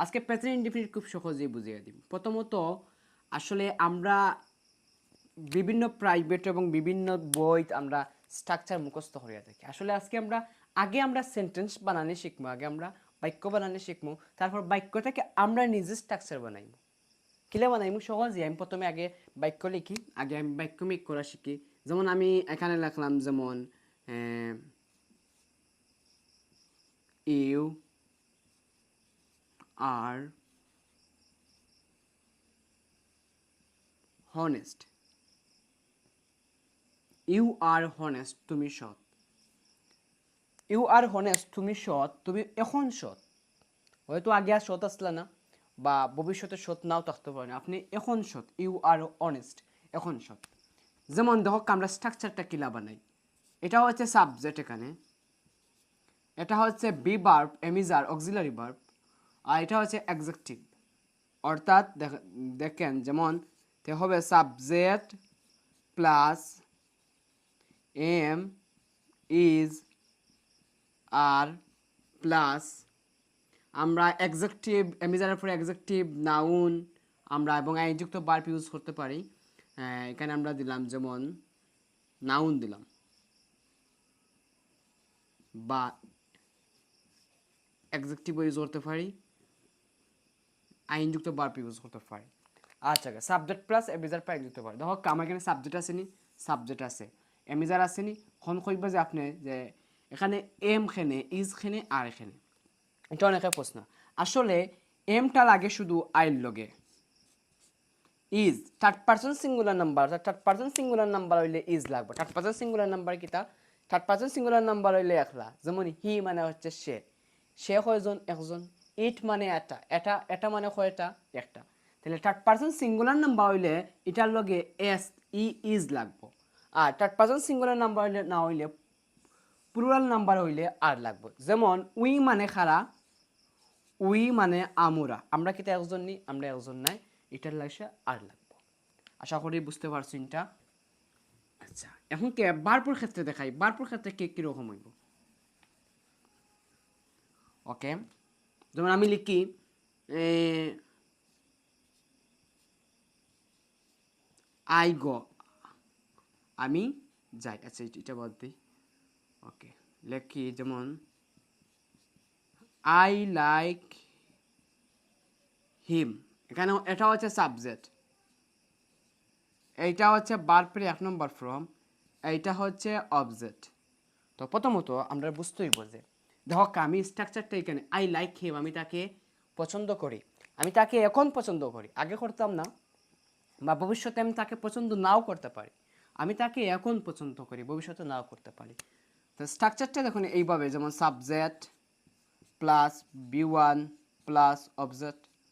আজকে present indefinite খুব সহজেই বুঝিয়ে দিব। প্রথমত আসলে আমরা বিভিন্ন প্রাইভেট এবং বিভিন্ন বই আমরা স্ট্রাকচার মুখস্থ করিয়া থাকি। আসলে আজকে আমরা সেন্টেন্স বানানি শিখবো, আগে আমরা বাক্য বানানি শিখবো, তারপর বাক্য থেকে আমরা নিজে স্ট্রাকচার বানাইবো। কিলে বানাইবো সহজে। আমি প্রথমে আগে বাক্য লিখি, আগে আমি বাক্য মেক করা শিখি। যেমন আমি এখানে লিখলাম, যেমন you are honest, you are honest, তুমি সৎ। ইউ আর হনেস্ট, তুমি সৎ, তুমি এখন সৎ। হয়তো আগে আর সৎ আসলে না, বা ভবিষ্যতে সৎ নাও থাকতে পারে না, আপনি এখন সৎ, ইউ আর অনেস্ট, এখন সৎ। যেমন দেখো আমরা স্ট্রাকচারটা কিলা বানাই। এটা হচ্ছে সাবজেক্ট, এখানে এটা হচ্ছে be verb, am is are, auxiliary verb, আর এটা হচ্ছে অ্যাডজেক্টিভ। অর্থাৎ দেখেন, যেমন হবে subject plus am is are plus আমরা অ্যাডজেক্টিভ, এমিজারের পরে অ্যাডজেক্টিভ, নাউন আমরা এবং আইনযুক্ত ভার্ব ইউজ করতে পারি। এখানে আমরা দিলাম যেমন নাউন দিলাম, বা অ্যাডজেক্টিভ ইউজ করতে পারি, আইনযুক্ত ভার্ব ইউজ করতে পারি। আচ্ছা, সাবজেক্ট প্লাস এমিজার পর আইনযুক্ত ভার্ব। দেখো আমার এখানে সাবজেক্ট আছে নি, সাবজেক্ট আছে, এমিজার আছে নি, খন কইবা যে আপনি যে এখানে এম খেনে, ইজ খেনে, আর এখানে। এটা অনেকের প্রশ্ন। আসলে এমটা লাগে শুধু আইল লগে, is third person singular number, third person singular number হইলে ইজ লাগবে। থার্ড পারসন সিঙ্গুলার নাম্বার কিতা? থার্ড পারসন সিঙ্গুলার নাম্বার হইলে একলা। যেমন হি মানে হচ্ছে সে, সে কয়জন? একজন। ইট মানে এটা, এটা এটা মানে কয়টা? একটা। তাহলে থার্ড পারসন সিঙ্গুলার নাম্বার হইলে এটার লগে এস ই ইজ লাগবো। আর থার্ড পারসন সিঙ্গুলার নাম্বার হইলে না হইলে প্লুরাল নাম্বার হইলে আর লাগবে। যেমন উই মানে খারা, উই মানে আমরা, আমরা কিতা একজন নি, আমরা একজন নাই, এটার লাগছে আর লাগবে। আশা করি বুঝতে পারছি এটা। আচ্ছা, এখন কে বারপুর ক্ষেত্রে দেখাই, বারপুর ক্ষেত্রে কে কিরকম হইব। ওকে, যেমন আমি লিখি আই গো, আমি যাই। আচ্ছা, এটা বাদ দিই। ওকে, লিখি যেমন আই লাইক হিম। এখানে এটা হচ্ছে সাবজেক্ট, এইটা হচ্ছে বারপের 1 নম্বর ফর্ম, এইটা হচ্ছে অবজেক্ট। তো প্রথমত আমরা বুঝতে হইব যে দেখো আমি স্ট্রাকচারটা এখানে আই লাইক হিম, আমি তাকে পছন্দ করি, আমি তাকে এখন পছন্দ করি, আগে করতাম না, বা ভবিষ্যতে আমি তাকে পছন্দ নাও করতে পারি। আমি তাকে এখন পছন্দ করি, ভবিষ্যতে নাও করতে পারি। তো স্ট্রাকচারটা দেখুন এইভাবে, যেমন subject plus V one plus object,